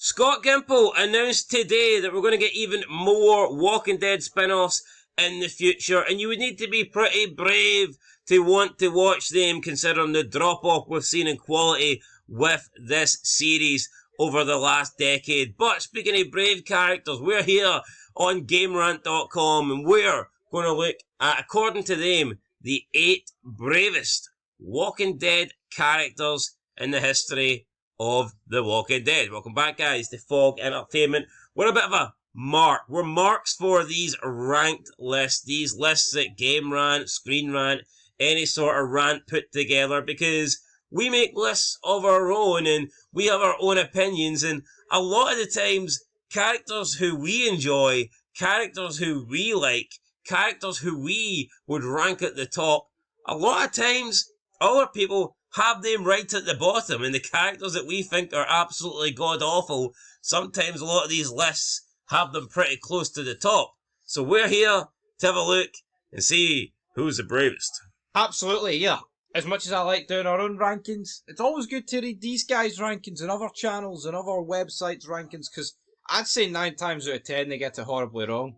Scott Gimple announced today that we're going to get even more Walking Dead spin-offs in the future, and you would need to be pretty brave to want to watch them, considering the drop-off we've seen in quality with this series over the last decade. But speaking of brave characters, we're here on GameRant.com, and we're going to look at, according to them, the 8 bravest Walking Dead characters in the history of The Walking Dead. Welcome back, guys, to Fog Entertainment. We're a bit of a mark. We're marks for these ranked lists, these lists that Game Rant, Screen Rant, any sort of rant put together, because we make lists of our own and we have our own opinions, and a lot of the times characters who we enjoy, characters who we like, characters who we would rank at the top, a lot of times other people have them right at the bottom, and the characters that we think are absolutely god-awful, sometimes a lot of these lists have them pretty close to the top. So we're here to have a look and see who's the bravest. Absolutely, yeah. As much as I like doing our own rankings, it's always good to read these guys' rankings and other channels and other websites' rankings, because I'd say 9 times out of 10 they get it horribly wrong.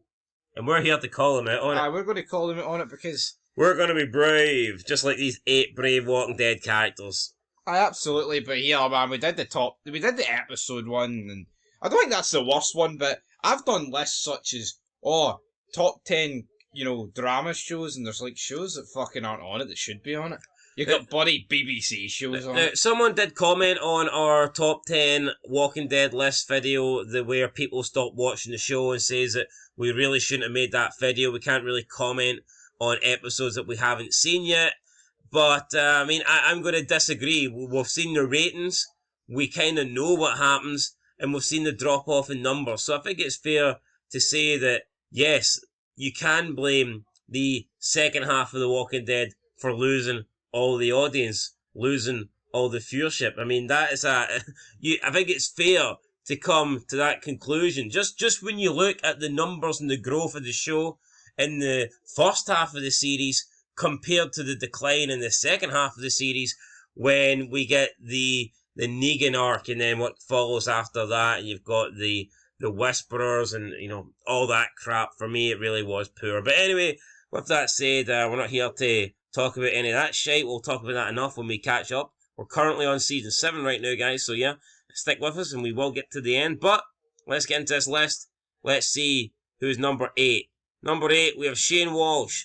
And we're here to call them out on it. We're going to call them out on it because we're going to be brave, just like these 8 brave Walking Dead characters. Absolutely, but yeah, man, we did the episode one, and I don't think that's the worst one, but I've done lists such as, top 10, drama shows, and there's like shows that fucking aren't on it that should be on it. You got bloody BBC shows on it. Someone did comment on our top 10 Walking Dead list video, where people stopped watching the show, and says that we really shouldn't have made that video. We can't really comment on episodes that we haven't seen yet. But, I'm going to disagree. We've seen the ratings. We kind of know what happens. And we've seen the drop-off in numbers. So I think it's fair to say that, yes, you can blame the second half of The Walking Dead for losing all the audience, losing all the viewership. I mean, that is I think it's fair to come to that conclusion. Just when you look at the numbers and the growth of the show in the first half of the series compared to the decline in the second half of the series, when we get the Negan arc and then what follows after that, and you've got the Whisperers and, all that crap. For me, it really was poor. But anyway, with that said, we're not here to talk about any of that shit. We'll talk about that enough when we catch up. We're currently on season 7 right now, guys, so yeah, stick with us and we will get to the end. But let's get into this list. Let's see who's number 8. Number 8, we have Shane Walsh.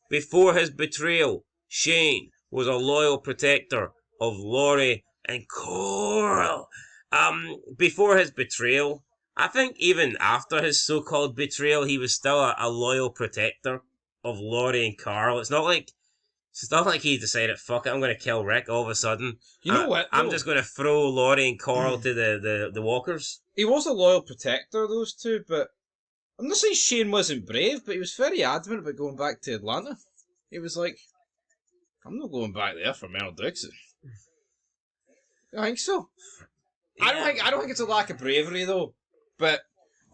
Before his betrayal, Shane was a loyal protector of Laurie and Coral. Before his betrayal, I think even after his so-called betrayal, he was still a loyal protector of Laurie and Carl. It's not like he decided, fuck it, I'm going to kill Rick all of a sudden. You know what? I'm just going to throw Laurie and Coral to the walkers. He was a loyal protector, those two, but I'm not saying Shane wasn't brave, but he was very adamant about going back to Atlanta. He was like, I'm not going back there for Daryl Dixon. I think so. Yeah. I don't think it's a lack of bravery though. But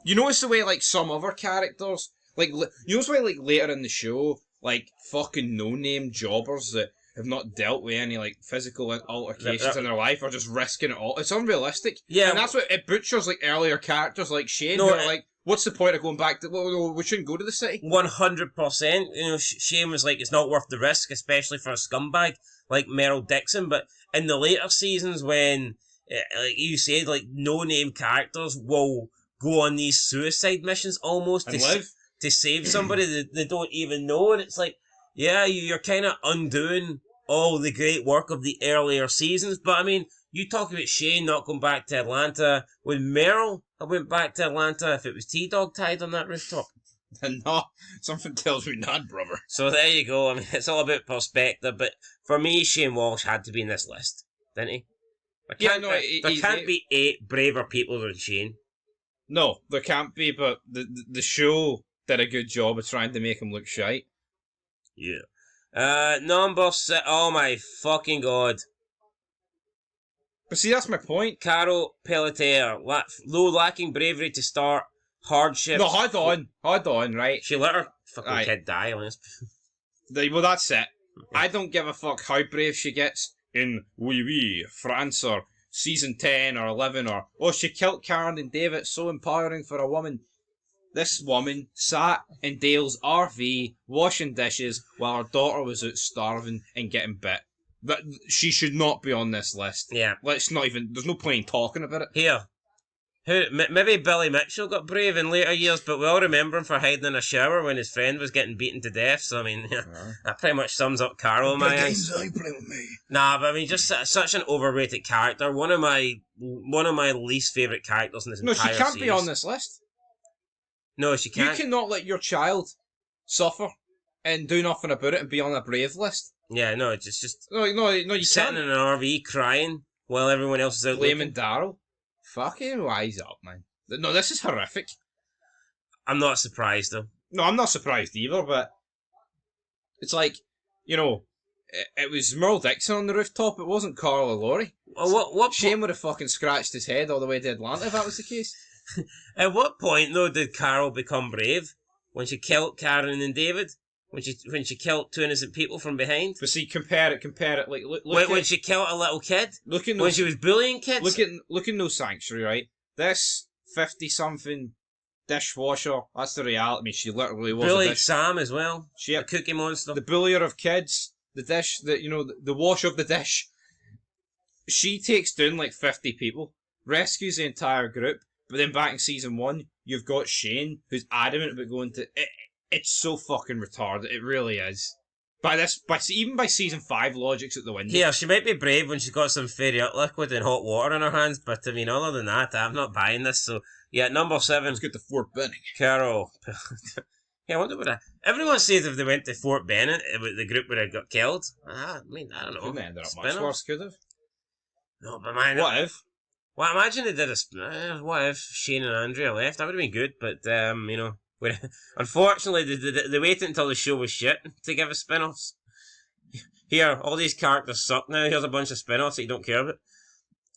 you notice the way like some other characters, like you notice the way like later in the show, like fucking no-name jobbers that have not dealt with any like physical altercations in their life are just risking it all. It's unrealistic. Yeah, and that's what it butchers like earlier characters like Shane. No, who are like, what's the point of going back to? Well, we shouldn't go to the city. 100%. Shane was like, it's not worth the risk, especially for a scumbag like Daryl Dixon. But in the later seasons, when like you said, like no-name characters will go on these suicide missions almost to save somebody that they don't even know, and it's like, yeah, you're kind of undoing all the great work of the earlier seasons. But I mean, you talk about Shane not going back to Atlanta. When Meryl went back to Atlanta, if it was T-Dog tied on that rooftop? No, something tells me not, brother. So there you go. I mean, it's all about perspective, but for me, Shane Walsh had to be in this list, didn't he? There can't be 8 braver people than Shane. No, there can't be, but the show did a good job of trying to make him look shite. Yeah. Number 6. Oh my fucking god. But see, that's my point. Carol Peletier. Low lacking bravery to start. Hardship. No, hold on, right? She let her fucking kid die, honest. Well, that's it. I don't give a fuck how brave she gets in France or season 10 or 11 or, oh, she killed Karen and David, so empowering for a woman. This woman sat in Dale's RV washing dishes while her daughter was out starving and getting bit. But she should not be on this list. Yeah. Let's not even, there's no point in talking about it. Here. Maybe Billy Mitchell got brave in later years, but we all remember him for hiding in a shower when his friend was getting beaten to death. So I mean, that pretty much sums up Carol in my eyes. Play with me. Nah, but I mean, just such an overrated character. One of my least favourite characters in this entire series. No, she can't be on this list. No, she can't. You cannot let your child suffer and do nothing about it and be on a brave list. Yeah, no, it's just no, you sitting can't. in an RV crying while everyone else is out blaming looking. Daryl. Fucking wise up, man. No, this is horrific. I'm not surprised though. No, I'm not surprised either, but it's like, you know, it was Merle Dixon on the rooftop, it wasn't Carl or Laurie. Well, what Shane would have fucking scratched his head all the way to Atlanta if that was the case. At what point though did Carol become brave? When she killed Karen and David? When she killed two innocent people from behind? But see, compare it. Like, look when she killed a little kid? Look at when she was bullying kids? Look at No Sanctuary, right? This 50-something dishwasher, that's the reality. I mean, she literally was bullied Sam as well. She, a cookie monster. The bullier of kids, the dish, the wash of the dish. She takes down like 50 people, rescues the entire group, but then back in season 1, you've got Shane, who's adamant about going to... It's so fucking retarded. It really is. Even by season 5, logic's at the window. Yeah, she might be brave when she's got some fairy up liquid and hot water in her hands, but I mean, other than that, I'm not buying this. So, yeah, number 7. Let's get to Fort Benning. Carol. Yeah, I wonder what everyone says if they went to Fort Benning, the group would have got killed. I mean, I don't know. Couldn't end up much worse, could have. No, but man. What if? Well, imagine they did what if Shane and Andrea left? That would have been good, but, you know. Unfortunately, they waited until the show was shit to give us spin-offs. Here, all these characters suck now. Here's a bunch of spin-offs that you don't care about.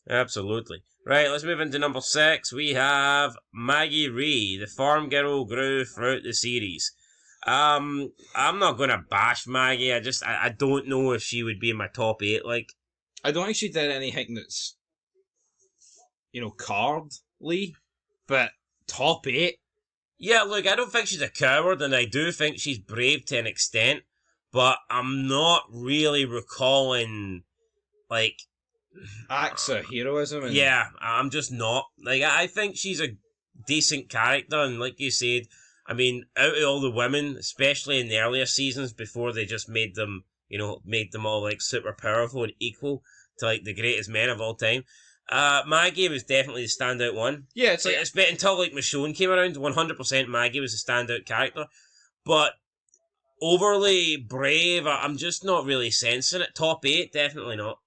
Absolutely. Right, let's move into number 6. We have Maggie Rhee, the farm girl grew throughout the series. I'm not going to bash Maggie. I don't know if she would be in my top 8. Like, I don't think she did anything that's, cardly, but top 8. Yeah, look, I don't think she's a coward, and I do think she's brave to an extent, but I'm not really recalling, like... acts of heroism. Yeah, I'm just not. Like, I think she's a decent character, and like you said, I mean, out of all the women, especially in the earlier seasons, before they just made them all, like, super powerful and equal to, like, the greatest men of all time, Maggie was definitely the standout one. Yeah, it's until like Michonne came around, 100% Maggie was the standout character. But overly brave, I'm just not really sensing it. Top 8, definitely not.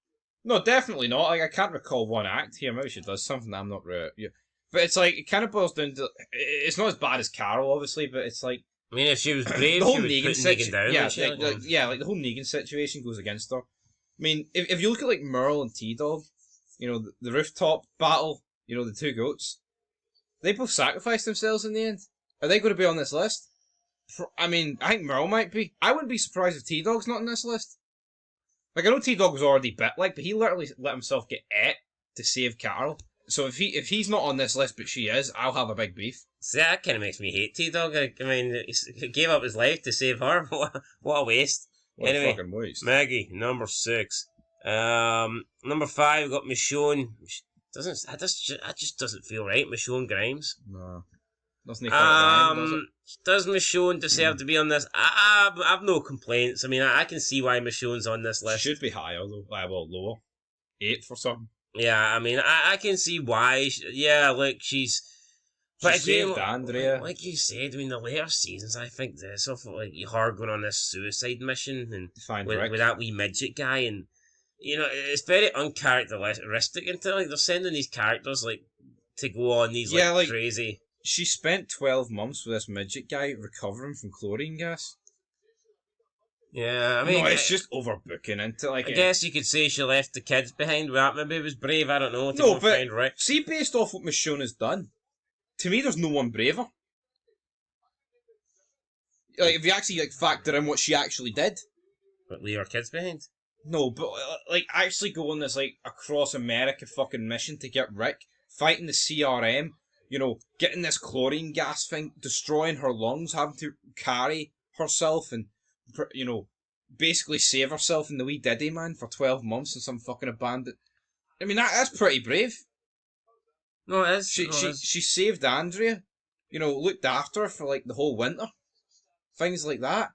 No, definitely not. Like, I can't recall one act here. Maybe she does something that I'm not right. Yeah. But it's like, it kind of boils down to, it's not as bad as Carol, obviously, but it's like... I mean, if she was brave, the whole she would Negan put Negan down. Like the whole Negan situation goes against her. I mean, if you look at like Merle and T-Dog, the rooftop battle, the two goats, they both sacrificed themselves in the end. Are they going to be on this list? I mean, I think Merle might be. I wouldn't be surprised if T-Dog's not on this list. Like, I know T-Dog was already bit, but he literally let himself get ate to save Carol. So if he's not on this list, but she is, I'll have a big beef. See, that kind of makes me hate T-Dog. I mean, he gave up his life to save her. What a waste. Anyway, a fucking waste. Maggie, number 6. Number 5, got Michonne. That just doesn't feel right. Michonne Grimes. No, doesn't does it? Does Michonne deserve to be on this? I've no complaints. I mean, I can see why Michonne's on this list. She should be higher though. Well, lower. 8 for some. Yeah, I mean, I can see why. She's. But saved Andrea. Like you said, I mean, the later seasons, I think this of like her going on this suicide mission and with that wee midget guy, and it's very uncharacteristic until like they're sending these characters like to go on these crazy. She spent 12 months with this midget guy recovering from chlorine gas. Yeah, I mean, no, it's just overbooking into like. I guess you could say she left the kids behind. Well, maybe it was brave. I don't know. No, but find Rick. See, based off what Michonne has done, to me, there's no one braver. Like, if you actually factor in what she actually did, but leave her kids behind. No, but like actually going this like across America fucking mission to get Rick, fighting the CRM, getting this chlorine gas thing, destroying her lungs, having to carry herself and basically save herself in the wee Diddy man for 12 months in some fucking abandoned. I mean that's pretty brave. No, it is. She saved Andrea, looked after her for like the whole winter, things like that.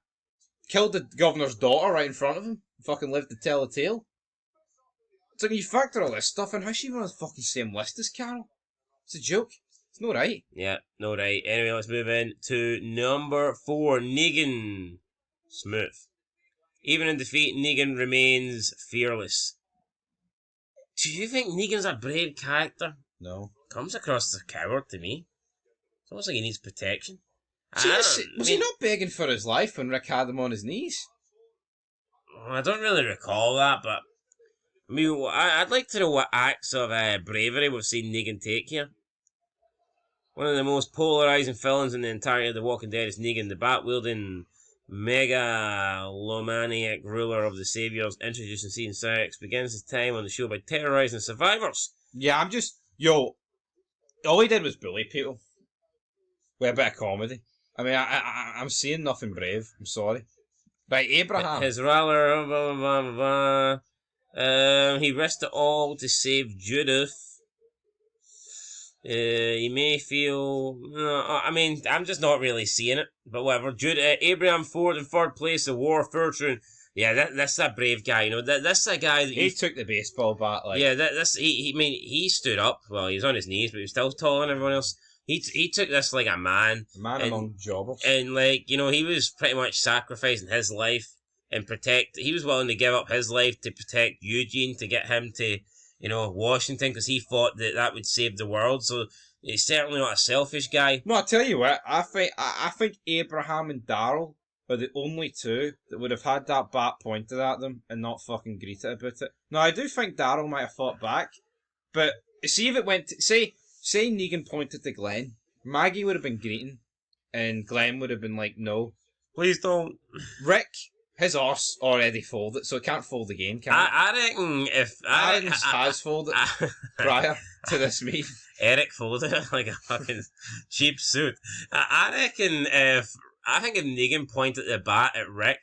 Killed the governor's daughter right in front of him. Fucking lived to tell a tale. It's like you factor all this stuff in. How's she on the fucking same list as Carol? It's a joke. It's no right. Yeah, no right. Anyway, let's move in to number 4, Negan Smith. Even in defeat, Negan remains fearless. Do you think Negan's a brave character? No. Comes across as a coward to me. It's almost like he needs protection. Was he not begging for his life when Rick had him on his knees? I don't really recall that, but I mean, I'd like to know what acts of bravery we've seen Negan take here. One of the most polarising villains in the entirety of The Walking Dead is Negan, the bat-wielding megalomaniac ruler of the Saviors, introduced in season 6, begins his time on the show by terrorising survivors. Yeah, all he did was bully people with a bit of comedy. I mean, I'm seeing nothing brave. I'm sorry. Right, Abraham. His rally, blah, blah, blah, blah. He risked it all to save Judith. He may feel... I mean, I'm just not really seeing it. But whatever. Abraham Ford in 3rd place, a war fortune. Yeah, that's a brave guy. That's a guy that he took the baseball bat. Like. Yeah, he stood up. Well, he was on his knees, but he was still taller than everyone else. He took this like a man. Among jobbers. And he was pretty much sacrificing his life and he was willing to give up his life to protect Eugene, to get him to, Washington, because he thought that would save the world. So he's certainly not a selfish guy. No, I tell you what, I think Abraham and Daryl are the only two that would have had that bat pointed at them and not fucking greeted about it. Now, I do think Daryl might have fought back, but see if it went to, say Negan pointed to Glenn, Maggie would have been greeting, and Glenn would have been like, no. Please don't. Rick, his arse already folded, so it can't fold again, can it? I reckon if... has folded prior to this meeting. Eric folded it like a fucking cheap suit. I reckon I think if Negan pointed the bat at Rick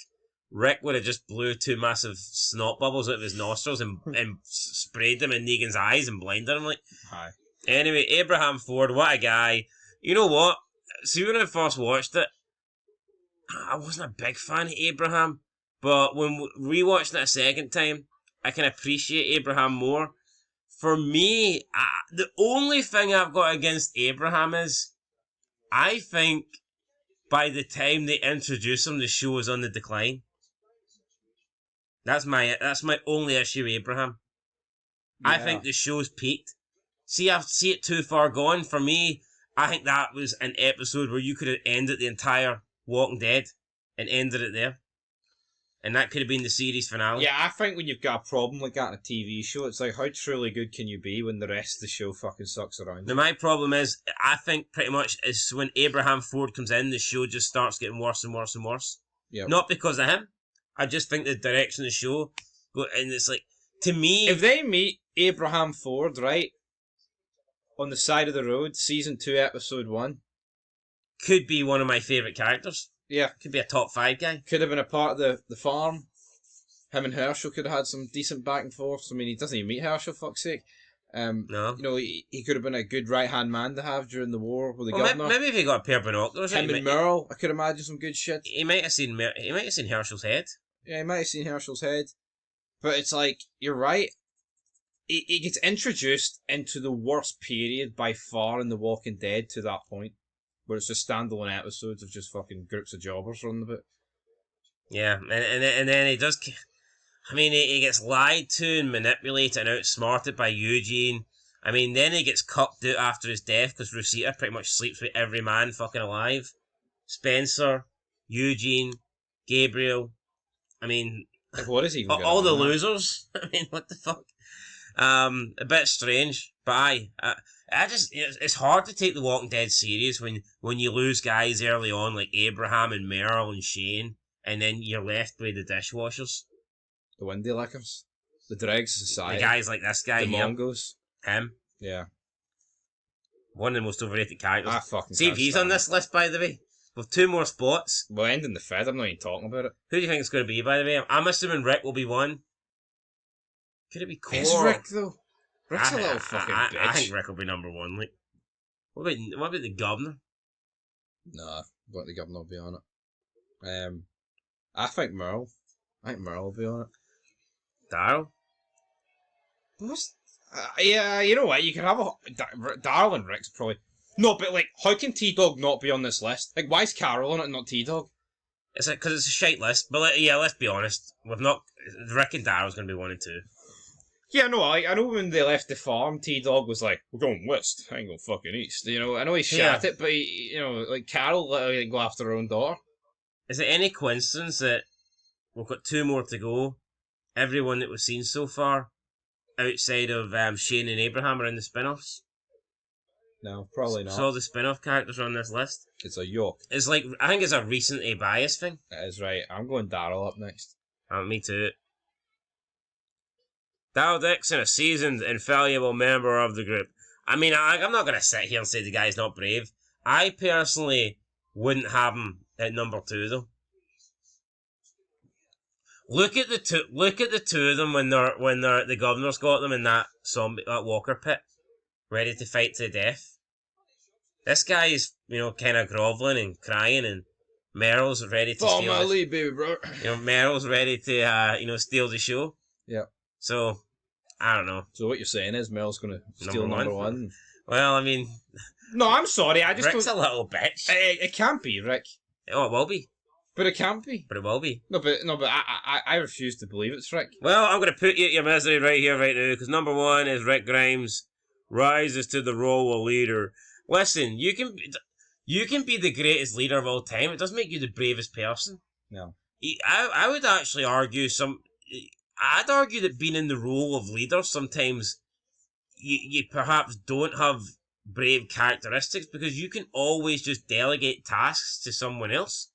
would have just blew 2 massive snot bubbles out of his nostrils and sprayed them in Negan's eyes and blinded him. Aye. Anyway, Abraham Ford, what a guy. You know what? See, when I first watched it, I wasn't a big fan of Abraham, but when rewatching it a second time, I can appreciate Abraham more. For me, the only thing I've got against Abraham is, I think by the time they introduce him, the show is on the decline. That's my only issue with Abraham. Yeah. I think the show's peaked. See, I see it too far gone. For me, I think that was an episode where you could have ended the entire Walking Dead and ended it there. And that could have been the series finale. Yeah, I think when you've got a problem like that in a TV show, it's like, how truly good can you be when the rest of the show fucking sucks around? Now, my problem is, I think pretty much is when Abraham Ford comes in, the show just starts getting worse and worse and worse. Yep. Not because of him. I just think the direction of the show, and it's like, to me... If they meet Abraham Ford, right, on the side of the road, season 2, episode 1... Could be one of my favourite characters. Yeah. Could be a top 5 guy. Could have been a part of the farm. Him and Herschel could have had some decent back and forth. I mean, he doesn't even meet Herschel, fuck's sake. No. He could have been a good right-hand man to have during the war with the governor. Maybe if he got a pair of binoculars. Him and Merle, I could imagine some good shit. He might have seen Herschel's head. Yeah, he might have seen Herschel's head. But it's like, you're right. He gets introduced into the worst period by far in The Walking Dead to that point, where it's just standalone episodes of just fucking groups of jobbers running about. Yeah, and then he does... I mean, he gets lied to and manipulated and outsmarted by Eugene. I mean, then he gets cucked out after his death because Rosita pretty much sleeps with every man fucking alive. Spencer, Eugene, Gabriel. I mean... Like, what is he even all the losers. I mean, what the fuck? A bit strange, but I just, it's hard to take the Walking Dead series when you lose guys early on like Abraham and Merle and Shane, and then you're left with the dishwashers. The Windy Lickers. The Dregs Society. The guys like this guy the here. Mongos. Him. Yeah. One of the most overrated characters. I fucking See if can't he's on stand this list, by the way. With 2 more spots. We're ending the Fed, I'm not even talking about it. Who do you think it's going to be, by the way? I'm assuming Rick will be one. Could it be Core? Is Rick, though? Rick's a little fucking bitch. I think Rick will be number 1. Like, what about the governor? Nah, but the governor will be on it. I think Merle. I think Merle will be on it. Daryl? Yeah, you know what? You can have a Daryl and Rick's probably no, but like, how can T-Dog not be on this list? Like, why is Carol on it and not T-Dog? Is it because it's a shite list? But yeah, let's be honest. We've not. Rick and Daryl's going to be 1 and 2. Yeah, no, I know when they left the farm, T-Dog was like, "We're going west. I ain't going fucking east." You know, I know he shat it, but like Carol let her go after her own daughter. Is it any coincidence that we've got 2 more to go? Everyone that we've seen so far, outside of Shane and Abraham, are in the spin-offs. No, probably not. So all the spin-off characters are on this list. It's a yoke. It's like, I think it's a recency bias thing. That is right. I'm going Daryl up next. Me too. Daryl Dixon, a seasoned, invaluable member of the group. I mean, I'm not going to sit here and say the guy's not brave. I personally wouldn't have him at number 2 though. Look at the two of them when the governor's got them in that walker pit, ready to fight to the death. This guy's, kind of groveling and crying, and Meryl's ready to Follow steal my lead, baby, bro. Meryl's ready to, steal the show. Yeah. So, I don't know. So what you're saying is Meryl's going to steal number one? Well, I mean... No, I'm sorry, I just Rick's a little bitch. It can't be, Rick. Oh, it will be. But it can't be. But it will be. No, but I refuse to believe it's Rick. Well, I'm going to put you at your misery right here, right now, because number 1 is Rick Grimes rises to the role of leader. Listen, you can be the greatest leader of all time. It doesn't make you the bravest person. No. I would actually argue I'd argue that being in the role of leader sometimes you perhaps don't have brave characteristics because you can always just delegate tasks to someone else.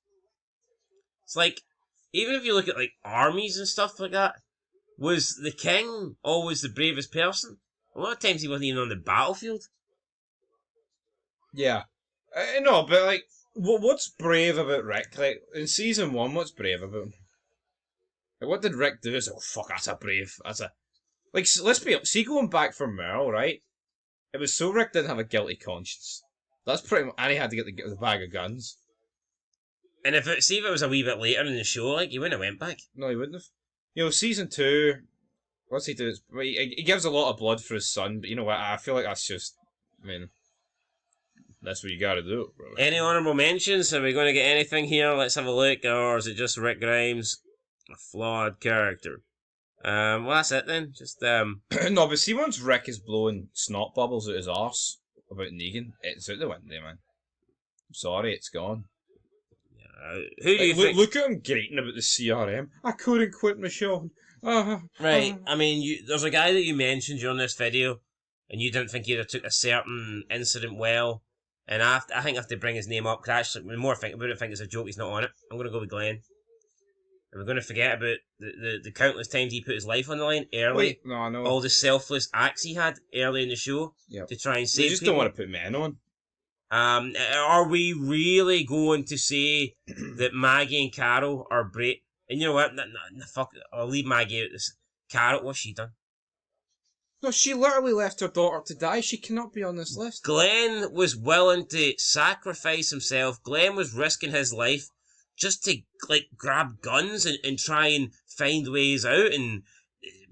It's like, even if you look at like armies and stuff like that, was the king always the bravest person? A lot of times he wasn't even on the battlefield. Yeah. No, but like, what's brave about Rick? Like, in season 1, what's brave about him? Like, what did Rick do? Oh, fuck, that's a brave. Like, let's be honest. See, going back from Merle, right? It was so Rick didn't have a guilty conscience. That's pretty much, and he had to get the bag of guns. And if it was a wee bit later in the show, like, he wouldn't have went back. No, he wouldn't have. Season 2, what's he do? He gives a lot of blood for his son, but you know what? I feel like that's just, that's what you gotta do, bro. Any honourable mentions? Are we going to get anything here? Let's have a look. Or is it just Rick Grimes? A flawed character. Well, that's it then. Just, No, but see, once Rick is blowing snot bubbles out his arse about Negan, it's out the window, man. I'm sorry, it's gone. Who do you think? Look at him grating about the CRM. I couldn't quit Michonne. Right. I mean, there's a guy that you mentioned during this video, and you didn't think he'd took a certain incident well. And I think I have to bring his name up, because actually, the more I think about it, I think it's a joke he's not on it. I'm going to go with Glenn. And we're going to forget about the countless times he put his life on the line early. Wait, no, I know. All the selfless acts he had early in the show to try and save people. Just don't want to put men on. Are we really going to say that Maggie and Carol are brave? And you know what? Fuck it. I'll leave Maggie out this. Carol, what's she done? No, she literally left her daughter to die. She cannot be on this list. Glenn was willing to sacrifice himself. Glenn was risking his life just to grab guns and try and find ways out and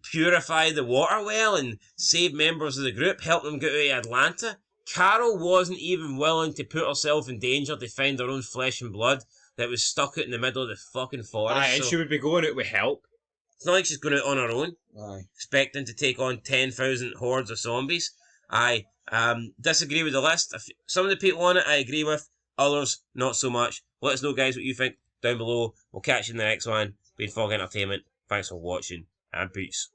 purify the water well and save members of the group, help them get out of Atlanta. Carol wasn't even willing to put herself in danger to find her own flesh and blood that was stuck out in the middle of the fucking forest. Aye, and she would be going out with help. It's not like she's going out on her own. Aye. Expecting to take on 10,000 hordes of zombies. I disagree with the list. Some of the people on it I agree with, others not so much. Let us know, guys, what you think down below. We'll catch you in the next one. Been Fog Entertainment. Thanks for watching, and peace.